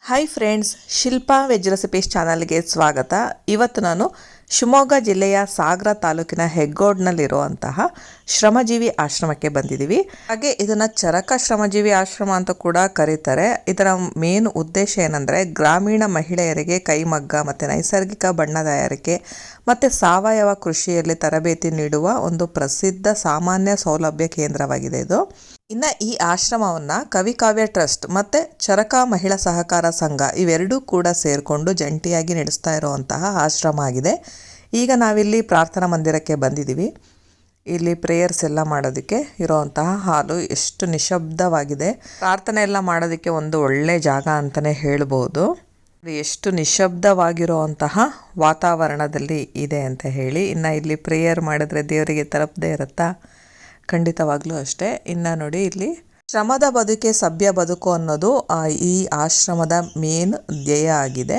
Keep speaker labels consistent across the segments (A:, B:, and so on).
A: Hi friends, Shilpa veg recipes ಚಾನಲ್ಗೆ ಸ್ವಾಗತ. ಇವತ್ತು ನಾನು ಶಿವಮೊಗ್ಗ ಜಿಲ್ಲೆಯ ಸಾಗರ ತಾಲೂಕಿನ ಹೆಗ್ಗೋಡ್ನಲ್ಲಿರುವಂತಹ ಶ್ರಮಜೀವಿ ಆಶ್ರಮಕ್ಕೆ ಬಂದಿದ್ದೀವಿ. ಹಾಗೆ ಇದನ್ನು ಚರಕ ಶ್ರಮಜೀವಿ ಆಶ್ರಮ ಅಂತ ಕೂಡ ಕರೀತಾರೆ. ಇದರ ಮೇನ್ ಉದ್ದೇಶ ಏನಂದರೆ ಗ್ರಾಮೀಣ ಮಹಿಳೆಯರಿಗೆ ಕೈಮಗ್ಗ ಮತ್ತು ನೈಸರ್ಗಿಕ ಬಣ್ಣ ತಯಾರಿಕೆ ಮತ್ತು ಸಾವಯವ ಕೃಷಿಯಲ್ಲಿ ತರಬೇತಿ ನೀಡುವ ಒಂದು ಪ್ರಸಿದ್ಧ ಸಾಮಾನ್ಯ ಸೌಲಭ್ಯ ಕೇಂದ್ರವಾಗಿದೆ ಇದು. ಇನ್ನು ಈ ಆಶ್ರಮವನ್ನು ಕವಿಕಾವ್ಯ ಟ್ರಸ್ಟ್ ಮತ್ತು ಚರಕ ಮಹಿಳಾ ಸಹಕಾರ ಸಂಘ ಇವೆರಡೂ ಕೂಡ ಸೇರಿಕೊಂಡು ಜಂಟಿಯಾಗಿ ನಡೆಸ್ತಾ ಇರುವಂತಹ ಆಶ್ರಮ ಆಗಿದೆ. ಈಗ ನಾವಿಲ್ಲಿ ಪ್ರಾರ್ಥನಾ ಮಂದಿರಕ್ಕೆ ಬಂದಿದ್ದೀವಿ. ಇಲ್ಲಿ ಪ್ರೇಯರ್ಸ್ ಎಲ್ಲ ಮಾಡೋದಕ್ಕೆ ಇರೋವಂತಹ ಹಾಲು ಎಷ್ಟು ನಿಶಬ್ದವಾಗಿದೆ. ಪ್ರಾರ್ಥನೆ ಎಲ್ಲ ಮಾಡೋದಕ್ಕೆ ಒಂದು ಒಳ್ಳೆ ಜಾಗ ಅಂತಲೇ ಹೇಳ್ಬೋದು. ಎಷ್ಟು ನಿಶಬ್ದವಾಗಿರುವಂತಹ ವಾತಾವರಣದಲ್ಲಿ ಇದೆ ಅಂತ ಹೇಳಿ. ಇನ್ನು ಇಲ್ಲಿ ಪ್ರೇಯರ್ ಮಾಡಿದ್ರೆ ದೇವರಿಗೆ ತಲುಪದೇ ಇರುತ್ತಾ? ಖಂಡಿತವಾಗ್ಲೂ ಅಷ್ಟೇ. ಇನ್ನು ನೋಡಿ, ಇಲ್ಲಿ ಶ್ರಮದ ಬದುಕೆ ಸಭ್ಯ ಬದುಕು ಅನ್ನೋದು ಈ ಆಶ್ರಮದ ಮೇನ್ ಧ್ಯೇಯ ಆಗಿದೆ.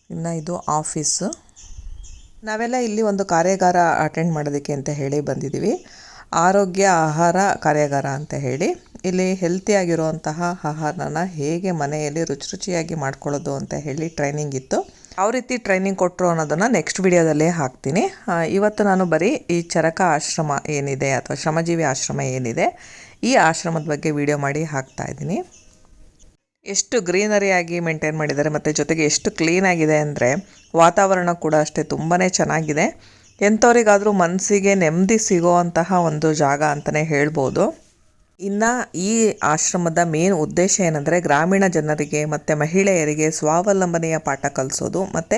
A: ಇನ್ನು ಇದು ಆಫೀಸು. ನಾವೆಲ್ಲ ಇಲ್ಲಿ ಒಂದು ಕಾರ್ಯಾಗಾರ ಅಟೆಂಡ್ ಮಾಡೋದಕ್ಕೆ ಅಂತ ಹೇಳಿ ಬಂದಿದ್ದೀವಿ. ಆರೋಗ್ಯ ಆಹಾರ ಕಾರ್ಯಾಗಾರ ಅಂತ ಹೇಳಿ. ಇಲ್ಲಿ ಹೆಲ್ತಿಯಾಗಿರುವಂತಹ ಆಹಾರನ ಹೇಗೆ ಮನೆಯಲ್ಲಿ ರುಚಿಯಾಗಿ ಮಾಡ್ಕೊಳ್ಳೋದು ಅಂತ ಹೇಳಿ ಟ್ರೈನಿಂಗ್ ಇತ್ತು. ಯಾವ ರೀತಿ ಟ್ರೈನಿಂಗ್ ಕೊಟ್ಟರು ಅನ್ನೋದನ್ನು ನೆಕ್ಸ್ಟ್ ವಿಡಿಯೋದಲ್ಲೇ ಹಾಕ್ತೀನಿ. ಇವತ್ತು ನಾನು ಬರೀ ಈ ಚರಕ ಆಶ್ರಮ ಏನಿದೆ ಅಥವಾ ಶ್ರಮಜೀವಿ ಆಶ್ರಮ ಏನಿದೆ ಈ ಆಶ್ರಮದ ಬಗ್ಗೆ ವಿಡಿಯೋ ಮಾಡಿ ಹಾಕ್ತಾ ಇದ್ದೀನಿ. ಎಷ್ಟು ಗ್ರೀನರಿಯಾಗಿ ಮೇಂಟೈನ್ ಮಾಡಿದ್ದಾರೆ ಮತ್ತು ಜೊತೆಗೆ ಎಷ್ಟು ಕ್ಲೀನಾಗಿದೆ ಅಂದರೆ ವಾತಾವರಣ ಕೂಡ ಅಷ್ಟೇ ತುಂಬಾ ಚೆನ್ನಾಗಿದೆ. ಎಂಥವರಿಗಾದರೂ ಮನಸ್ಸಿಗೆ ನೆಮ್ಮದಿ ಸಿಗೋವಂತಹ ಒಂದು ಜಾಗ ಅಂತಲೇ ಹೇಳ್ಬೋದು. ಇನ್ನು ಈ ಆಶ್ರಮದ ಮೇನ್ ಉದ್ದೇಶ ಏನಂದರೆ ಗ್ರಾಮೀಣ ಜನರಿಗೆ ಮತ್ತು ಮಹಿಳೆಯರಿಗೆ ಸ್ವಾವಲಂಬನೆಯ ಪಾಠ ಕಲಿಸೋದು ಮತ್ತು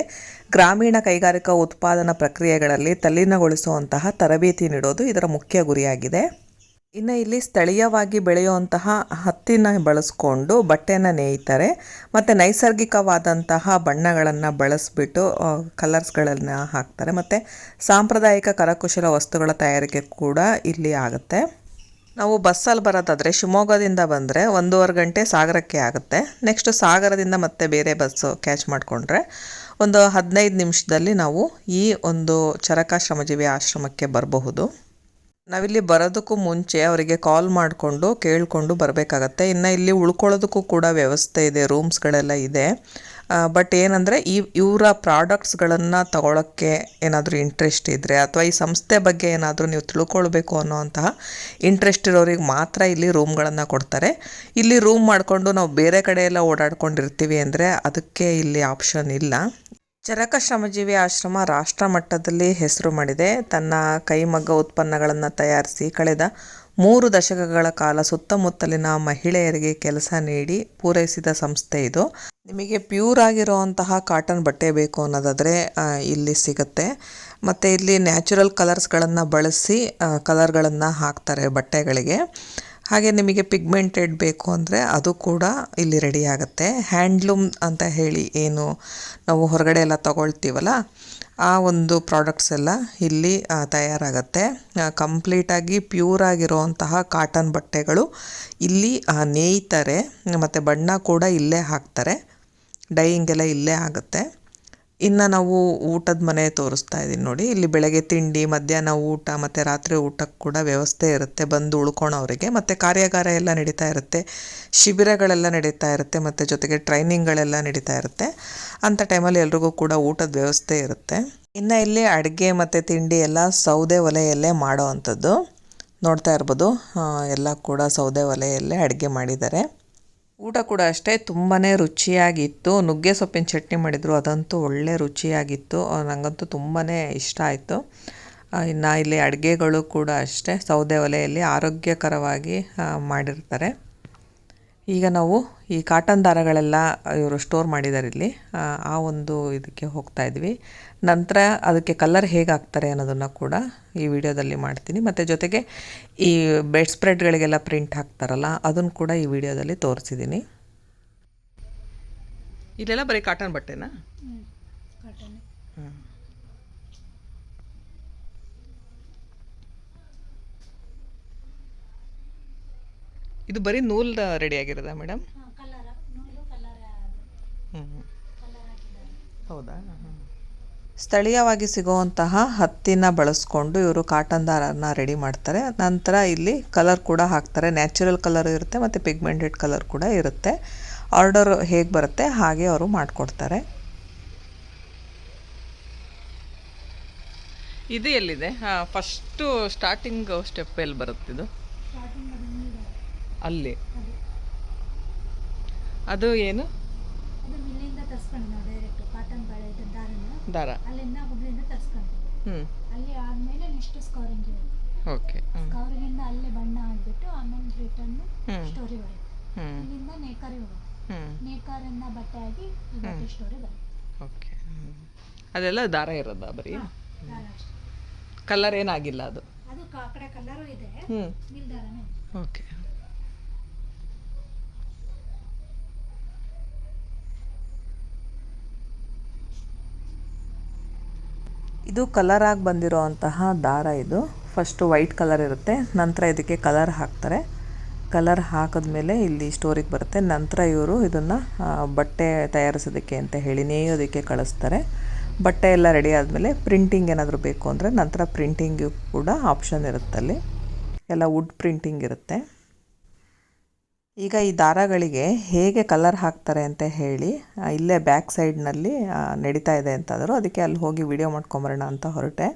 A: ಗ್ರಾಮೀಣ ಕೈಗಾರಿಕಾ ಉತ್ಪಾದನಾ ಪ್ರಕ್ರಿಯೆಗಳಲ್ಲಿ ತಲ್ಲೀನಗೊಳಿಸುವಂತಹ ತರಬೇತಿ ನೀಡೋದು ಇದರ ಮುಖ್ಯ ಗುರಿಯಾಗಿದೆ. ಇನ್ನು ಇಲ್ಲಿ ಸ್ಥಳೀಯವಾಗಿ ಬೆಳೆಯುವಂತಹ ಹತ್ತಿನ ಬಳಸ್ಕೊಂಡು ಬಟ್ಟೆನ ನೇಯ್ತಾರೆ ಮತ್ತು ನೈಸರ್ಗಿಕವಾದಂತಹ ಬಣ್ಣಗಳನ್ನು ಬಳಸಿಬಿಟ್ಟು ಕಲರ್ಸ್ಗಳನ್ನು ಹಾಕ್ತಾರೆ ಮತ್ತು ಸಾಂಪ್ರದಾಯಿಕ ಕರಕುಶಲ ವಸ್ತುಗಳ ತಯಾರಿಕೆ ಕೂಡ ಇಲ್ಲಿ ಆಗುತ್ತೆ. ನಾವು ಬಸ್ಸಲ್ಲಿ ಬರೋದಾದರೆ ಶಿವಮೊಗ್ಗದಿಂದ ಬಂದರೆ 1.5 ಗಂಟೆ ಸಾಗರಕ್ಕೆ ಆಗುತ್ತೆ. ನೆಕ್ಸ್ಟ್ ಸಾಗರದಿಂದ ಮತ್ತೆ ಬೇರೆ ಬಸ್ಸು ಕ್ಯಾಚ್ ಮಾಡಿಕೊಂಡ್ರೆ ಒಂದು 15 ನಿಮಿಷದಲ್ಲಿ ನಾವು ಈ ಒಂದು ಚರಕ ಶ್ರಮಜೀವಿ ಆಶ್ರಮಕ್ಕೆ ಬರಬಹುದು. ನಾವಿಲ್ಲಿ ಬರೋದಕ್ಕೂ ಮುಂಚೆ ಅವರಿಗೆ ಕಾಲ್ ಮಾಡಿಕೊಂಡು ಕೇಳಿಕೊಂಡು ಬರಬೇಕಾಗತ್ತೆ. ಇನ್ನು ಇಲ್ಲಿ ಉಳ್ಕೊಳ್ಳೋದಕ್ಕೂ ಕೂಡ ವ್ಯವಸ್ಥೆ ಇದೆ, ರೂಮ್ಸ್ಗಳೆಲ್ಲ ಇದೆ. ಬಟ್ ಏನಂದರೆ ಇವರ ಪ್ರಾಡಕ್ಟ್ಸ್ಗಳನ್ನು ತಗೊಳ್ಳೋಕ್ಕೆ ಏನಾದರೂ ಇಂಟ್ರೆಸ್ಟ್ ಇದ್ದರೆ ಅಥವಾ ಈ ಸಂಸ್ಥೆ ಬಗ್ಗೆ ಏನಾದರೂ ನೀವು ತಿಳ್ಕೊಳ್ಬೇಕು ಅನ್ನೋವಂತಹ ಇಂಟ್ರೆಸ್ಟ್ ಇರೋರಿಗೆ ಮಾತ್ರ ಇಲ್ಲಿ ರೂಮ್ಗಳನ್ನು ಕೊಡ್ತಾರೆ. ಇಲ್ಲಿ ರೂಮ್ ಮಾಡಿಕೊಂಡು ನಾವು ಬೇರೆ ಕಡೆ ಎಲ್ಲ ಓಡಾಡ್ಕೊಂಡಿರ್ತೀವಿ ಅಂದರೆ ಅದಕ್ಕೆ ಇಲ್ಲಿ ಆಪ್ಷನ್ ಇಲ್ಲ. ಚರಕ ಶ್ರಮಜೀವಿ ಆಶ್ರಮ ರಾಷ್ಟ್ರ ಮಟ್ಟದಲ್ಲಿ ಹೆಸರು ಮಾಡಿದೆ. ತನ್ನ ಕೈಮಗ್ಗ ಉತ್ಪನ್ನಗಳನ್ನು ತಯಾರಿಸಿ ಕಳೆದ 3 ದಶಕಗಳ ಕಾಲ ಸುತ್ತಮುತ್ತಲಿನ ಮಹಿಳೆಯರಿಗೆ ಕೆಲಸ ನೀಡಿ ಪೂರೈಸಿದ ಸಂಸ್ಥೆ ಇದು. ನಿಮಗೆ ಪ್ಯೂರ್ ಆಗಿರುವಂತಹ ಕಾಟನ್ ಬಟ್ಟೆ ಬೇಕು ಅನ್ನೋದಾದರೆ ಇಲ್ಲಿ ಸಿಗುತ್ತೆ. ಮತ್ತು ಇಲ್ಲಿ ನ್ಯಾಚುರಲ್ ಕಲರ್ಸ್ಗಳನ್ನು ಬಳಸಿ ಕಲರ್ಗಳನ್ನು ಹಾಕ್ತಾರೆ ಬಟ್ಟೆಗಳಿಗೆ. ಹಾಗೆ ನಿಮಗೆ ಪಿಗ್ಮೆಂಟೆಡ್ ಬೇಕು ಅಂದರೆ ಅದು ಕೂಡ ಇಲ್ಲಿ ರೆಡಿ ಆಗುತ್ತೆ. ಹ್ಯಾಂಡ್ಲೂಮ್ ಅಂತ ಹೇಳಿ ಏನು ನಾವು ಹೊರಗಡೆ ಎಲ್ಲ ತಗೊಳ್ತೀವಲ್ಲ ಆ ಒಂದು ಪ್ರಾಡಕ್ಟ್ಸ್ ಎಲ್ಲ ಇಲ್ಲಿ ತಯಾರಾಗುತ್ತೆ. ಕಂಪ್ಲೀಟಾಗಿ ಪ್ಯೂರ್ ಆಗಿರುವಂತಹ ಕಾಟನ್ ಬಟ್ಟೆಗಳು ಇಲ್ಲಿ ನೇಯ್ತಾರೆ ಮತ್ತು ಬಣ್ಣ ಕೂಡ ಇಲ್ಲೇ ಹಾಕ್ತಾರೆ. ಡೈಯಿಂಗ್ ಎಲ್ಲ ಇಲ್ಲೇ ಆಗುತ್ತೆ. ಇನ್ನು ನಾವು ಊಟದ ಮನೆ ತೋರಿಸ್ತಾ ಇದ್ದೀನಿ ನೋಡಿ. ಇಲ್ಲಿ ಬೆಳಗ್ಗೆ ತಿಂಡಿ, ಮಧ್ಯಾಹ್ನ ಊಟ ಮತ್ತು ರಾತ್ರಿ ಊಟಕ್ಕೆ ಕೂಡ ವ್ಯವಸ್ಥೆ ಇರುತ್ತೆ ಬಂದು ಉಳ್ಕೊಳೋರಿಗೆ. ಮತ್ತು ಕಾರ್ಯಾಗಾರ ಎಲ್ಲ ನಡೀತಾ ಇರುತ್ತೆ, ಶಿಬಿರಗಳೆಲ್ಲ ನಡೀತಾ ಇರುತ್ತೆ ಮತ್ತು ಜೊತೆಗೆ ಟ್ರೈನಿಂಗ್ಗಳೆಲ್ಲ ನಡೀತಾ ಇರುತ್ತೆ. ಅಂಥ ಟೈಮಲ್ಲಿ ಎಲ್ರಿಗೂ ಕೂಡ ಊಟದ ವ್ಯವಸ್ಥೆ ಇರುತ್ತೆ. ಇನ್ನು ಇಲ್ಲಿ ಅಡುಗೆ ಮತ್ತು ತಿಂಡಿ ಎಲ್ಲ ಸೌದೆ ಒಲೆಯಲ್ಲೇ ಮಾಡೋ ಅಂಥದ್ದು ನೋಡ್ತಾ ಇರ್ಬೋದು. ಎಲ್ಲ ಕೂಡ ಸೌದೆ ಒಲೆಯಲ್ಲೇ ಅಡುಗೆ ಮಾಡಿದ್ದಾರೆ. ಊಟ ಕೂಡ ಅಷ್ಟೇ ತುಂಬಾ ರುಚಿಯಾಗಿತ್ತು. ನುಗ್ಗೆ ಸೊಪ್ಪಿನ ಚಟ್ನಿ ಮಾಡಿದರು, ಅದಂತೂ ಒಳ್ಳೆ ರುಚಿಯಾಗಿತ್ತು. ನನಗಂತೂ ತುಂಬಾ ಇಷ್ಟ ಆಯಿತು. ಇನ್ನು ಇಲ್ಲಿ ಅಡುಗೆಗಳು ಕೂಡ ಅಷ್ಟೇ ಸೌದೆ ಒಲೆಯಲ್ಲಿ ಆರೋಗ್ಯಕರವಾಗಿ ಮಾಡಿರ್ತಾರೆ. ಈಗ ನಾವು ಈ ಕಾಟನ್ ದಾರಗಳೆಲ್ಲ ಇವರು ಸ್ಟೋರ್ ಮಾಡಿದ್ದಾರೆ ಇಲ್ಲಿ. ಆ ಒಂದು ಇದಕ್ಕೆ ಹೋಗ್ತಾ ಇದ್ವಿ. ನಂತರ ಅದಕ್ಕೆ ಕಲರ್ ಹೇಗೆ ಹಾಕ್ತಾರೆ ಅನ್ನೋದನ್ನು ಕೂಡ ಈ ವಿಡಿಯೋದಲ್ಲಿ ಮಾಡ್ತೀನಿ. ಮತ್ತು ಜೊತೆಗೆ ಈ ಬೆಡ್ ಸ್ಪ್ರೆಡ್ಗಳಿಗೆಲ್ಲ ಪ್ರಿಂಟ್ ಹಾಕ್ತಾರಲ್ಲ ಅದನ್ನು ಕೂಡ ಈ ವಿಡಿಯೋದಲ್ಲಿ ತೋರಿಸಿದ್ದೀನಿ. ಇಲ್ಲೆಲ್ಲ ಬರೀ ಕಾಟನ್ ಬಟ್ಟೆನಾ? ಇದು ಬರೀ ನೂಲ್ ರೆಡಿ ಆಗಿರೋದಾ ಮೇಡಮ್? ಹೌದಾ? ಸ್ಥಳೀಯವಾಗಿ ಸಿಗುವಂತಹ ಹತ್ತಿನ ಬಳಸ್ಕೊಂಡು ಇವರು ಕಾಟನ್ ದಾರನ ರೆಡಿ ಮಾಡ್ತಾರೆ. ನಂತರ ಇಲ್ಲಿ ಕಲರ್ ಕೂಡ ಹಾಕ್ತಾರೆ. ನ್ಯಾಚುರಲ್ ಕಲರ್ ಇರುತ್ತೆ ಮತ್ತು ಪಿಗ್ಮೆಂಟೆಡ್ ಕಲರ್ ಕೂಡ ಇರುತ್ತೆ. ಆರ್ಡರ್ ಹೇಗೆ ಬರುತ್ತೆ ಹಾಗೆ ಅವರು ಮಾಡಿಕೊಡ್ತಾರೆ. ಇದು ಎಲ್ಲಿದೆ? ಫಸ್ಟು ಸ್ಟಾರ್ಟಿಂಗ್ ಸ್ಟೆಪ್ ಎಲ್ಲಿ ಬರುತ್ತಿದ್ದು? ಅಲ್ಲಿ ಅದು ಏನು ದಾರ?
B: ಅಲ್ಲಿ ಆದ್ಮೇಲೆ ನೆಕ್ಸ್ಟ್ ಸ್ಕೌರಿಂಗ್ ಇದೆ.
A: ಓಕೆ.
B: ಸ್ಕೌರಿಂಗಿಂದ ಅಲ್ಲೇ ಬಣ್ಣ ಹಾಕ್ಬಿಟ್ಟು ಆಮೇಲೆ ರಿಟರ್ನ್ ಸ್ಟೋರಿ ಬರುತ್ತೆ. ಇಲ್ಲಿಂದ ನೇಕಾರಿ ಹೋಗುತ್ತೆ. ನೇಕಾರಿಂದ ಬಟ್ಟೆ ಆಗಿ ಬಟ್ಟೆ ಸ್ಟೋರಿ ಬರುತ್ತೆ.
A: ಓಕೆ. ಅದೆಲ್ಲ ದಾರ ಇರೋದಾ ಬರೀ? ಕಲರ್ ಏನಾಗಿಲ್ಲ ಅದು?
B: ಅದು ಆ ಕಡೆ ಕಲರು ಇದೆ, ನಿಲ್ದಾರನೇ.
A: ಓಕೆ. ಇದು ಕಲರ್ ಆಗಿ ಬಂದಿರೋವಂತಹ ದಾರ. ಇದು ಫಸ್ಟು ವೈಟ್ ಕಲರ್ ಇರುತ್ತೆ, ನಂತರ ಇದಕ್ಕೆ ಕಲರ್ ಹಾಕ್ತಾರೆ. ಕಲರ್ ಹಾಕಿದ್ಮೇಲೆ ಇಲ್ಲಿ ಸ್ಟೋರಿಗೆ ಬರುತ್ತೆ. ನಂತರ ಇವರು ಇದನ್ನು ಬಟ್ಟೆ ತಯಾರಿಸೋದಕ್ಕೆ ಅಂತ ಹೇಳಿ ನೇಯೋದಕ್ಕೆ ಕಳಿಸ್ತಾರೆ. ಬಟ್ಟೆ ಎಲ್ಲ ರೆಡಿ ಆದಮೇಲೆ ಪ್ರಿಂಟಿಂಗ್ ಏನಾದರೂ ಬೇಕು ಅಂದರೆ ನಂತರ ಪ್ರಿಂಟಿಂಗು ಕೂಡ ಆಪ್ಷನ್ ಇರುತ್ತಲ್ಲಿ. ಎಲ್ಲ ವುಡ್ ಪ್ರಿಂಟಿಂಗ್ ಇರುತ್ತೆ. ಈಗ ಈ ದಾರಗಳಿಗೆ ಹೇಗೆ ಕಲರ್ ಹಾಕ್ತಾರೆ ಅಂತ ಹೇಳಿ ಇಲ್ಲೇ ಬ್ಯಾಕ್ ಸೈಡ್ನಲ್ಲಿ ನಡೀತಾ ಇದೆ ಅಂತಾದರೂ ಅದಕ್ಕೆ ಅಲ್ಲಿ ಹೋಗಿ ವಿಡಿಯೋ ಮಾಡ್ಕೊಂಬರೋಣ ಅಂತ ಹೊರಟೆ.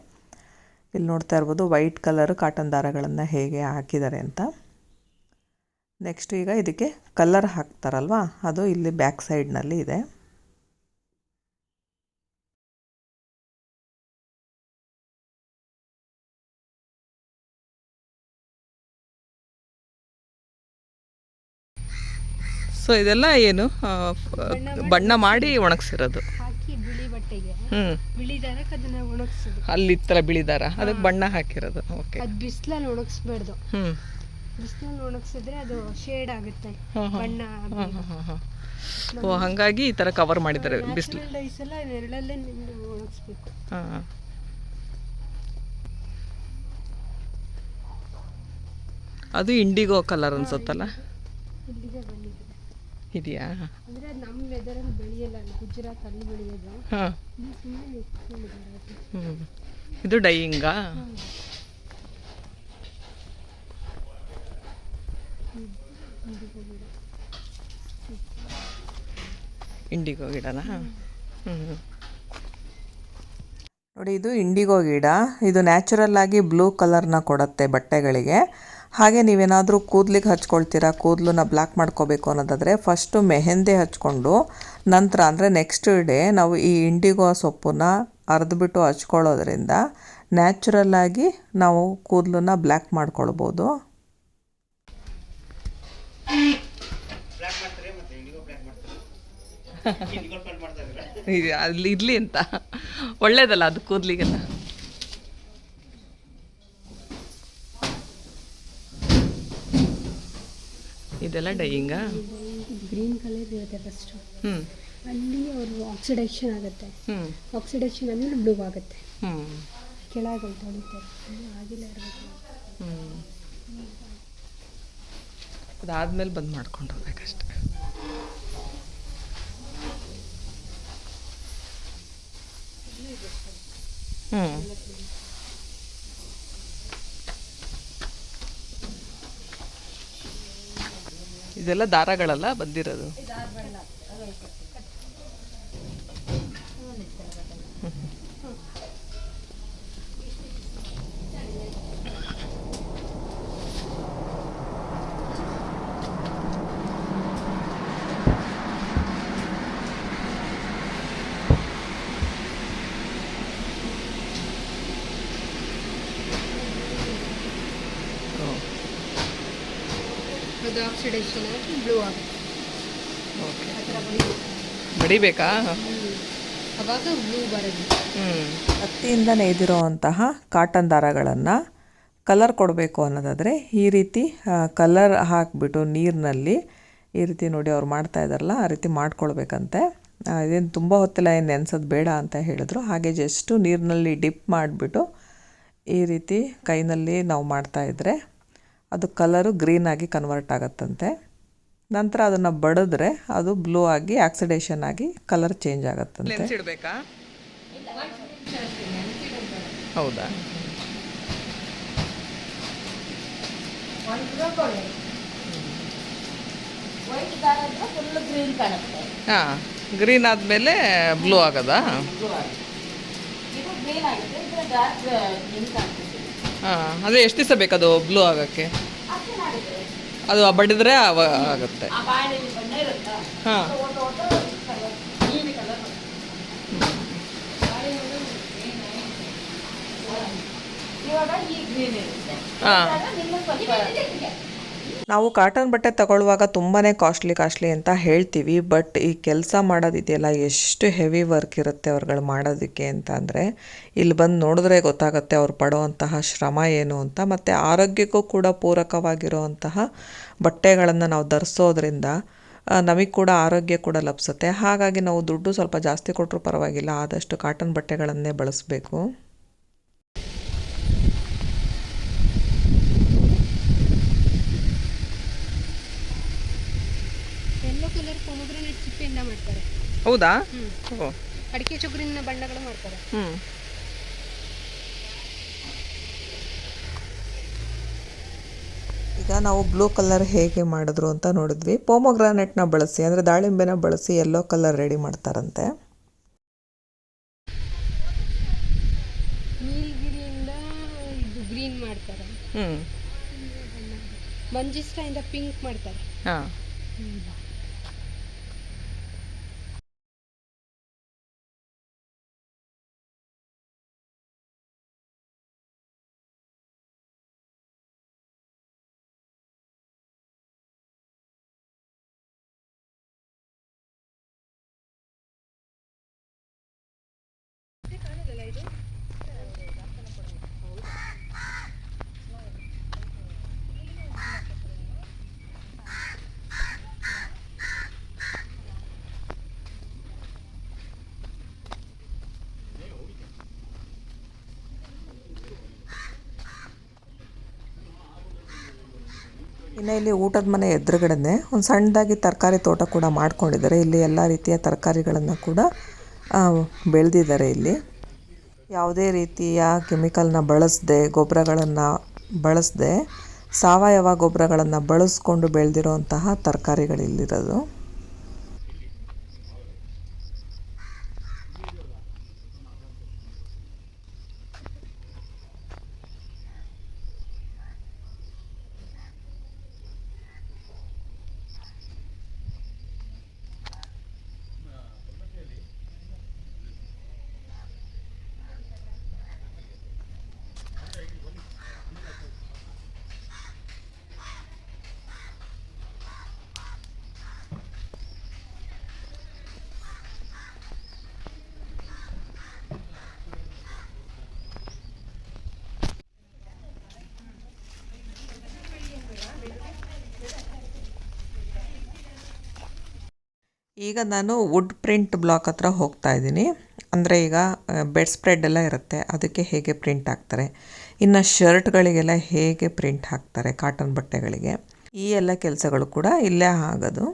A: ಇಲ್ಲಿ ನೋಡ್ತಾ ಇರ್ಬೋದು ವೈಟ್ ಕಲರ್ ಕಾಟನ್ ದಾರಗಳನ್ನು ಹೇಗೆ ಹಾಕಿದ್ದಾರೆ ಅಂತ. ನೆಕ್ಸ್ಟ್ ಈಗ ಇದಕ್ಕೆ ಕಲರ್ ಹಾಕ್ತಾರಲ್ವ, ಅದು ಇಲ್ಲಿ ಬ್ಯಾಕ್ ಸೈಡ್ನಲ್ಲಿ ಇದೆ. ಸೊ ಇದೆಲ್ಲ ಏನು ಬಣ್ಣ ಮಾಡಿ ಒಣಗಿಸಿರೋದು?
B: ಹಾಕಿ ಬಿಳಿ ಬಟ್ಟೆಗೆ ಬಿಳಿ ದಾರಕ್ಕೆ ಅದನ್ನ ಒಣಗಿಸೋದು.
A: ಅಲ್ಲಿ ಥರ ಬಿಳಿ ದಾರ ಅದಕ್ಕೆ ಬಣ್ಣ ಹಾಕಿರೋದು. ಓಕೆ.
B: ಅದು ಬಿಸಿಲಲ್ಲಿ ಒಣಗಿಸ್ಬಾರ್ದು. ಬಿಸಿಲಲ್ಲಿ ಒಣಗಿಸಿದ್ರೆ ಅದು ಶೇಡ್ ಆಗುತ್ತೆ ಬಣ್ಣ.
A: ಓ, ಹಾಗಾಗಿ ಈ ಥರ ಕವರ್ ಮಾಡಿದ್ದಾರೆ. ಬಿಸಿಲು
B: ಡೈಸ್ ಎಲ್ಲ ನೆರಳಲ್ಲೇ ಒಣಗಿಸ್ಬೇಕು.
A: ಅದು ಇಂಡಿಗೋ ಕಲರ್ ಅನ್ಸುತ್ತಲ್ಲ?
B: ಇಲ್ಲಿಗೆ ಬಂದಿದೆ.
A: ಇದೆಯಾ?
B: ಅಂದ್ರೆ ನಮ್ಮ ವೆದರಲ್ಲಿ ಬೆಳೆಯಲ್ಲ, ಗುಜರಾತ್ ಅಲ್ಲಿ ಬೆಳೆಯೋದು.
A: ಇದು ಡೈಯಿಂಗಾ? ಇಂಡಿಗೋ ಗಿಡನಾ? ನೋಡಿ, ಇದು ಇಂಡಿಗೋ ಗಿಡ. ಇದು ನ್ಯಾಚುರಲ್ ಆಗಿ ಬ್ಲೂ ಕಲರ್ನ ಕೊಡುತ್ತೆ ಬಟ್ಟೆಗಳಿಗೆ. ಹಾಗೆ ನೀವೇನಾದರೂ ಕೂದಲಿಗೆ ಹಚ್ಕೊಳ್ತೀರಾ, ಕೂದಲನ್ನ ಬ್ಲ್ಯಾಕ್ ಮಾಡ್ಕೋಬೇಕು ಅನ್ನೋದಾದರೆ ಫಸ್ಟು ಮೆಹಂದಿ ಹಚ್ಕೊಂಡು ನಂತರ ಅಂದರೆ ನೆಕ್ಸ್ಟ್ ಡೇ ನಾವು ಈ ಇಂಡಿಗೋ ಸೊಪ್ಪನ್ನ ಅರೆದ್ಬಿಟ್ಟು ಹಚ್ಕೊಳ್ಳೋದ್ರಿಂದ ನ್ಯಾಚುರಲ್ಲಾಗಿ ನಾವು ಕೂದಲನ್ನ ಬ್ಲ್ಯಾಕ್ ಮಾಡ್ಕೊಳ್ಬೋದು. ಅಲ್ಲಿ ಇರಲಿ ಅಂತ ಒಳ್ಳೇದಲ್ಲ ಅದು ಕೂದಲಿಗೆಲ್ಲ. ಇದೆಲ್ಲ ಡೈಯಿಂಗಾ?
B: ಗ್ರೀನ್ ಕಲರ್ ಇರುತ್ತೆ ಫಸ್ಟ್, ಅಲ್ಲಿ ಅವರು ಆಕ್ಸಿಡೇಷನ್ ಆಗುತ್ತೆ. ಆಕ್ಸಿಡೇಷನ್ ಆದ್ಮೇಲೆ ಬ್ಲೂ ಆಗುತ್ತೆ. ಕೆಳಗೆ ತೊಳಿತಾರೆ, ಆಗಿಲ್ಲ ಇರಬೇಕು.
A: ಅದಾದ್ಮೇಲೆ ಬಂದು ಮಾಡ್ಕೊಂಡು ಹೋಗ್ಬೇಕಷ್ಟೆ. ಇದೆಲ್ಲ ದಾರಗಳೆಲ್ಲ ಬಂದಿರೋದು.
B: ಅದು ಆಕ್ಸಿಡೇಷನ್ ಆಗಿ ಬ್ಲೂ ಆಗುತ್ತೆ.
A: ಓಕೆ, ಬಡಿಬೇಕಾ?
B: ಅವಾಗ ಬ್ಲೂ ಬರೋದು.
A: ಹತ್ತಿಯಿಂದ ನೇಯ್ದಿರೋವಂತಹ ಕಾಟನ್ ದಾರಗಳನ್ನು ಕಲರ್ ಕೊಡಬೇಕು ಅನ್ನೋದಾದರೆ ಈ ರೀತಿ ಕಲರ್ ಹಾಕಿಬಿಟ್ಟು ನೀರಿನಲ್ಲಿ ಈ ರೀತಿ ನೋಡಿ ಅವ್ರು ಮಾಡ್ತಾ ಇದ್ದಾರಲ್ಲ ಆ ರೀತಿ ಮಾಡ್ಕೊಳ್ಬೇಕಂತೆ. ಇದೇನು ತುಂಬ ಹೊತ್ತೆಲ್ಲ ಏನು ನೆನೆಸೋದು ಬೇಡ ಅಂತ ಹೇಳಿದ್ರು. ಹಾಗೆ ಜಸ್ಟು ನೀರಿನಲ್ಲಿ ಡಿಪ್ ಮಾಡಿಬಿಟ್ಟು ಈ ರೀತಿ ಕೈನಲ್ಲಿ ನಾವು ಮಾಡ್ತಾಯಿದ್ರೆ ಅದು ಕಲರು ಗ್ರೀನಾಗಿ ಕನ್ವರ್ಟ್ ಆಗುತ್ತಂತೆ. ನಂತರ ಅದನ್ನು ಬಡಿದ್ರೆ ಅದು ಬ್ಲೂ ಆಗಿ ಆಕ್ಸಿಡೇಷನ್ ಆಗಿ ಕಲರ್ ಚೇಂಜ್ ಆಗುತ್ತಂತೆ. ನೆನೆಸಿಡ್ಬೇಕಾ? ಹೌದಾ?
C: ವೈಟ್ ದಾರ ಇದ್ರೆ ಫುಲ್ ಗ್ರೀನ್ ಕಾಣುತ್ತೆ.
A: ಹಾಂ, ಗ್ರೀನ್ ಆದಮೇಲೆ ಬ್ಲೂ ಆಗೋದಾ?
C: ಬ್ಲೂ ಆಗುತ್ತೆ. ಇದು ಗ್ರೀನ್ ಆಗುತ್ತೆ, ಇದು ಡಾರ್ಕ್ ಗ್ರೀನ್ ಕಾಣ್ತದೆ.
A: ಹಾಂ, ಅದೇ ಎಷ್ಟು ದಿವಸ ಬೇಕದು ಬ್ಲೂ ಆಗೋಕ್ಕೆ?
C: ಅಷ್ಟೇ ಮಾಡಿದ್ರೆ
A: ಅದು ಬಡಿದ್ರೆ ಆಗುತ್ತೆ.
C: ಆ ಬಾಳೆ ಬಣ್ಣ ಇರುತ್ತಾ,
A: ಹಾಂ,
C: ಓಟ ಓಟ ನೀಲಿ ಕಲರ್ ಇವಾಗ ಈ ಗ್ರೀನ್ ಇರುತ್ತೆ.
A: ಹಾಂ.
C: ನಿಮ್ಮ ಸ್ವಲ್ಪ
A: ನಾವು ಕಾಟನ್ ಬಟ್ಟೆ ತಗೊಳ್ಳುವಾಗ ತುಂಬಾ ಕಾಸ್ಟ್ಲಿ ಅಂತ ಹೇಳ್ತೀವಿ. ಬಟ್ ಈ ಕೆಲಸ ಮಾಡೋದಿದೆಯಲ್ಲ, ಎಷ್ಟು ಹೆವಿ ವರ್ಕ್ ಇರುತ್ತೆ ಅವ್ರುಗಳು ಮಾಡೋದಕ್ಕೆ ಅಂತ ಅಂದರೆ ಇಲ್ಲಿ ಬಂದು ನೋಡಿದ್ರೆ ಗೊತ್ತಾಗುತ್ತೆ ಅವ್ರು ಪಡೋವಂತಹ ಶ್ರಮ ಏನು ಅಂತ. ಮತ್ತು ಆರೋಗ್ಯಕ್ಕೂ ಕೂಡ ಪೂರಕವಾಗಿರುವಂತಹ ಬಟ್ಟೆಗಳನ್ನು ನಾವು ಧರಿಸೋದ್ರಿಂದ ನಮಗೆ ಕೂಡ ಆರೋಗ್ಯ ಕೂಡ ಲಭಿಸುತ್ತೆ. ಹಾಗಾಗಿ ನಾವು ದುಡ್ಡು ಸ್ವಲ್ಪ ಜಾಸ್ತಿ ಕೊಟ್ಟರು ಪರವಾಗಿಲ್ಲ, ಆದಷ್ಟು ಕಾಟನ್ ಬಟ್ಟೆಗಳನ್ನೇ ಬಳಸಬೇಕು.
B: ಯೆಲ್ಲೋ ಕಲರ್ ಪೊಮೊಗ್ರಾನೇಟ್ ಸಿಪ್ಪೆಯಿಂದ ಮಾಡ್ತಾರೆ.
A: ಹೌದಾ? ಓ,
B: ಅಡಿಕೆ ಚುಗುರಿನ ಬಣ್ಣಗಳು ಮಾಡ್ತಾರೆ.
A: ಹ್ಞೂ. ಈಗ ನಾವು ಬ್ಲೂ ಕಲರ್ ಹೇಗೆ ಮಾಡಿದ್ರು ಅಂತ ನೋಡಿದ್ವಿ. ಪೊಮೊಗ್ರಾನೆಟ್ನ ಬಳಸಿ, ಅಂದರೆ ದಾಳಿಂಬೆನ ಬಳಸಿ ಯೆಲ್ಲೋ ಕಲರ್ ರೆಡಿ ಮಾಡ್ತಾರಂತೆ.
B: ನೀಲಗಿರಿಯಿಂದ ಇದು ಗ್ರೀನ್ ಮಾಡ್ತಾರೆ.
A: ಹ್ಞೂ.
B: ಮಂಜಿಷ್ಠದಿಂದ ಪಿಂಕ್ ಮಾಡ್ತಾರೆ.
A: ಹಾಂ. ಇನ್ನು ಇಲ್ಲಿ ಊಟದ ಮನೆ ಎದುರುಗಡೆ ಒಂದು ಸಣ್ಣದಾಗಿ ತರಕಾರಿ ತೋಟ ಕೂಡ ಮಾಡ್ಕೊಂಡಿದ್ದಾರೆ. ಇಲ್ಲಿ ಎಲ್ಲ ರೀತಿಯ ತರಕಾರಿಗಳನ್ನು ಕೂಡ ಬೆಳೆದಿದ್ದಾರೆ. ಇಲ್ಲಿ ಯಾವುದೇ ರೀತಿಯ ಕೆಮಿಕಲ್ನ ಬಳಸದೆ, ಗೊಬ್ಬರಗಳನ್ನು ಬಳಸದೆ, ಸಾವಯವ ಗೊಬ್ಬರಗಳನ್ನು ಬಳಸ್ಕೊಂಡು ಬೆಳೆದಿರುವಂತಹ ತರಕಾರಿಗಳಿಲ್ಲಿರೋದು. ಈಗ ನಾನು ವುಡ್ ಪ್ರಿಂಟ್ ಬ್ಲಾಕ್ ಹತ್ರ ಹೋಗ್ತಾ ಇದ್ದೀನಿ. ಅಂದರೆ ಈಗ ಬೆಡ್ ಸ್ಪ್ರೆಡ್ ಎಲ್ಲ ಇರುತ್ತೆ, ಅದಕ್ಕೆ ಹೇಗೆ ಪ್ರಿಂಟ್ ಹಾಕ್ತಾರೆ, ಇನ್ನು ಶರ್ಟ್ಗಳಿಗೆಲ್ಲ ಹೇಗೆ ಪ್ರಿಂಟ್ ಹಾಕ್ತಾರೆ ಕಾಟನ್ ಬಟ್ಟೆಗಳಿಗೆ, ಈ ಎಲ್ಲ ಕೆಲಸಗಳು ಕೂಡ ಇಲ್ಲೇ ಆಗೋದು.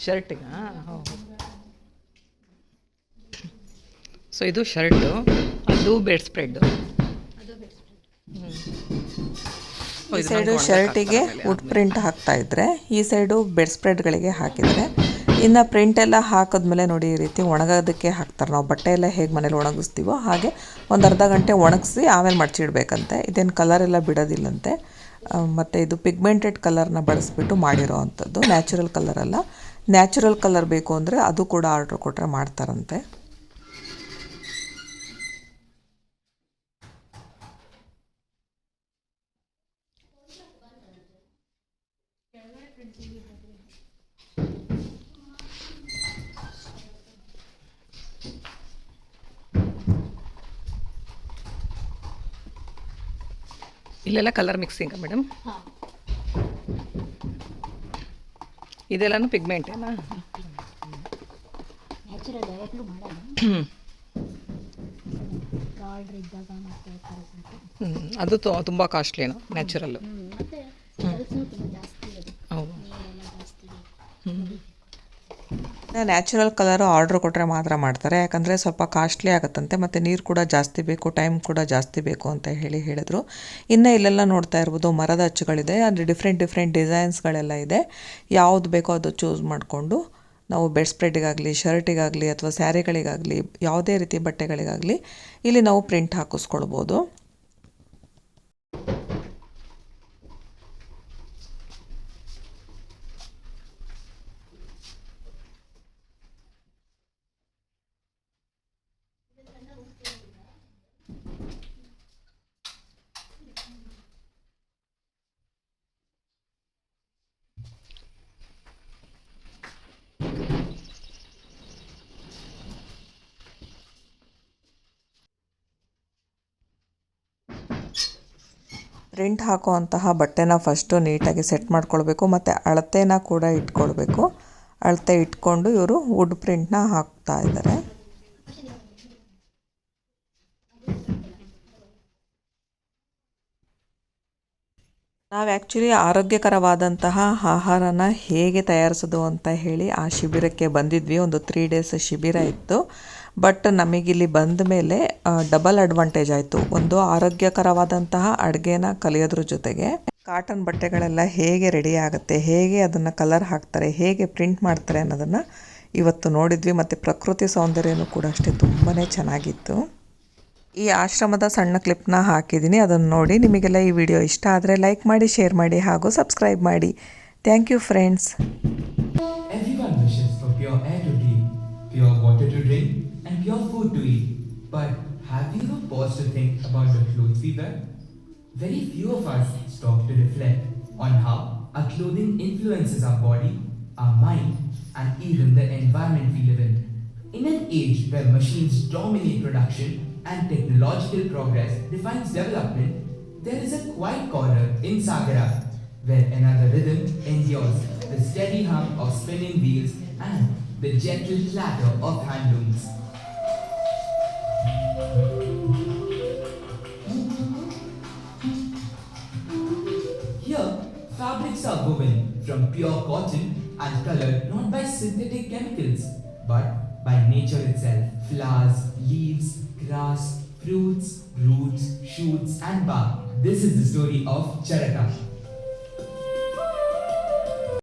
A: ಶರ್ಟಿಗಾ? ಸೊ ಇದು ಶರ್ಟು, ಅದು ಬೆಡ್ ಸ್ಪ್ರೆಡ್ಡು. ಈ ಸೈಡು ಶರ್ಟಿಗೆ ವುಡ್ ಪ್ರಿಂಟ್ ಹಾಕ್ತಾ ಇದ್ರೆ, ಈ ಸೈಡು ಬೆಡ್ ಸ್ಪ್ರೆಡ್ಗಳಿಗೆ ಹಾಕಿದರೆ, ಇನ್ನು ಪ್ರಿಂಟ್ ಎಲ್ಲ ಹಾಕಿದ್ಮೇಲೆ ನೋಡಿ ಈ ರೀತಿ ಒಣಗೋದಕ್ಕೆ ಹಾಕ್ತಾರೆ. ನಾವು ಬಟ್ಟೆ ಎಲ್ಲ ಹೇಗೆ ಮನೇಲಿ ಒಣಗಿಸ್ತೀವೋ ಹಾಗೆ ಒಂದು ಅರ್ಧ ಗಂಟೆ ಒಣಗಿಸಿ ಆಮೇಲೆ ಮಡಚಿಡ್ಬೇಕಂತೆ. ಇದೇನು ಕಲರ್ ಎಲ್ಲ ಬಿಡೋದಿಲ್ಲಂತೆ. ಮತ್ತು ಇದು ಪಿಗ್ಮೆಂಟೆಡ್ ಕಲರ್ನ ಬಳಸಿಬಿಟ್ಟು ಮಾಡಿರೋ ಅಂಥದ್ದು, ನ್ಯಾಚುರಲ್ ಕಲರ್ ಅಲ್ಲ. ನ್ಯಾಚುರಲ್ ಕಲರ್ ಬೇಕು ಅಂದರೆ ಅದು ಕೂಡ ಆರ್ಡ್ರ್ ಕೊಟ್ಟರೆ ಮಾಡ್ತಾರಂತೆ. ಇಲ್ಲೆಲ್ಲ ಕಲರ್ ಮಿಕ್ಸಿಂಗ ಮೇಡಮ್? ಇದೆಲ್ಲನೂ ಪಿಗ್ಮೆಂಟೇನಾ?
C: ನ್ಯಾಚುರಲ್ ಯಾವಾಗಲೂ ಮಾಡೋದು. ಆರ್ಡ್ರ್ ಇದ್ದಾಗ ಮತ್ತೆ
A: ಅದು ತುಂಬ ಕಾಸ್ಟ್ಲಿನೋ ನ್ಯಾಚುರಲ್ಲು?
C: ಮತ್ತೆ ಕೆಲಸನೂ ತುಂಬ ಜಾಸ್ತಿ ಇರೋದು.
A: ಹೌದು.
C: ನೀರೆಲ್ಲ ಜಾಸ್ತಿ
A: ನ್ಯಾಚುರಲ್ ಕಲರು ಆರ್ಡ್ರ್ ಕೊಟ್ಟರೆ ಮಾತ್ರ ಮಾಡ್ತಾರೆ, ಯಾಕಂದರೆ ಸ್ವಲ್ಪ ಕಾಸ್ಟ್ಲಿ ಆಗುತ್ತಂತೆ, ಮತ್ತು ನೀರು ಕೂಡ ಜಾಸ್ತಿ ಬೇಕು, ಟೈಮ್ ಕೂಡ ಜಾಸ್ತಿ ಬೇಕು ಅಂತ ಹೇಳಿದರು. ಇನ್ನು ಇಲ್ಲೆಲ್ಲ ನೋಡ್ತಾ ಇರ್ಬೋದು ಮರದ ಅಚ್ಚುಗಳಿದೆ, ಅಂದರೆ ಡಿಫ್ರೆಂಟ್ ಡಿಸೈನ್ಸ್ಗಳೆಲ್ಲ ಇದೆ. ಯಾವುದು ಬೇಕೋ ಅದು ಚೂಸ್ ಮಾಡಿಕೊಂಡು ನಾವು ಬೆಡ್ ಸ್ಪ್ರೆಡ್ಡಿಗಾಗಲಿ, ಶರ್ಟಿಗಾಗಲಿ ಅಥವಾ ಸ್ಯಾರಿಗಳಿಗಾಗಲಿ, ಯಾವುದೇ ರೀತಿ ಬಟ್ಟೆಗಳಿಗಾಗಲಿ ಇಲ್ಲಿ ನಾವು ಪ್ರಿಂಟ್ ಹಾಕಿಸ್ಕೊಳ್ಬೋದು. ಪ್ರಿಂಟ್ ಹಾಕುವಂತಹ ಬಟ್ಟೆನ ಫಸ್ಟು ನೀಟಾಗಿ ಸೆಟ್ ಮಾಡ್ಕೊಳ್ಬೇಕು, ಮತ್ತು ಅಳತೆನ ಕೂಡ ಇಟ್ಕೊಳ್ಬೇಕು. ಅಳತೆ ಇಟ್ಕೊಂಡು ಇವರು ವುಡ್ ಪ್ರಿಂಟ್ನ ಹಾಕ್ತಾ ಇದ್ದಾರೆ. ನಾವು ಆ್ಯಕ್ಚುಲಿ ಆರೋಗ್ಯಕರವಾದಂತಹ ಆಹಾರನ ಹೇಗೆ ತಯಾರಿಸೋದು ಅಂತ ಹೇಳಿ ಆ ಶಿಬಿರಕ್ಕೆ ಬಂದಿದ್ವಿ. ಒಂದು 3 ಡೇಸ್ ಶಿಬಿರ ಇತ್ತು. ಬಟ್ ನಮಗಿಲ್ಲಿ ಬಂದ ಮೇಲೆ ಡಬಲ್ ಅಡ್ವಾಂಟೇಜ್ ಆಯಿತು. ಒಂದು ಆರೋಗ್ಯಕರವಾದಂತಹ ಅಡುಗೆನ ಕಲಿಯೋದ್ರ ಜೊತೆಗೆ ಕಾಟನ್ ಬಟ್ಟೆಗಳೆಲ್ಲ ಹೇಗೆ ರೆಡಿ ಆಗುತ್ತೆ, ಹೇಗೆ ಅದನ್ನು ಕಲರ್ ಹಾಕ್ತಾರೆ, ಹೇಗೆ ಪ್ರಿಂಟ್ ಮಾಡ್ತಾರೆ ಅನ್ನೋದನ್ನು ಇವತ್ತು ನೋಡಿದ್ವಿ. ಮತ್ತು ಪ್ರಕೃತಿ ಸೌಂದರ್ಯನೂ ಕೂಡ ಅಷ್ಟೇ ತುಂಬಾ ಚೆನ್ನಾಗಿತ್ತು. ಈ ಆಶ್ರಮದ ಸಣ್ಣ ಕ್ಲಿಪ್ನ ಹಾಕಿದ್ದೀನಿ, ಅದನ್ನು ನೋಡಿ. ನಿಮಗೆಲ್ಲ ಈ ವಿಡಿಯೋ ಇಷ್ಟ ಆದರೆ ಲೈಕ್ ಮಾಡಿ, ಶೇರ್ ಮಾಡಿ ಹಾಗೂ ಸಬ್ಸ್ಕ್ರೈಬ್ ಮಾಡಿ. Thank you friends.
D: Everyone wishes for pure air to breathe, pure water to drink, and pure food to eat. But have you ever paused to think about the clothes we wear? Very few of us stop to reflect on how our clothing influences our body, our mind, and even the environment we live in. In an age where machines dominate production and technological progress defines development, there is a quiet corner in Sagara where another rhythm endures, the steady hum of spinning wheels and the gentle clatter of handlooms. Here, fabrics are woven from pure cotton and colored not by synthetic chemicals, but by nature itself. Flowers, leaves, grass, fruits, roots, shoots, and bark. This is the story of Charaka,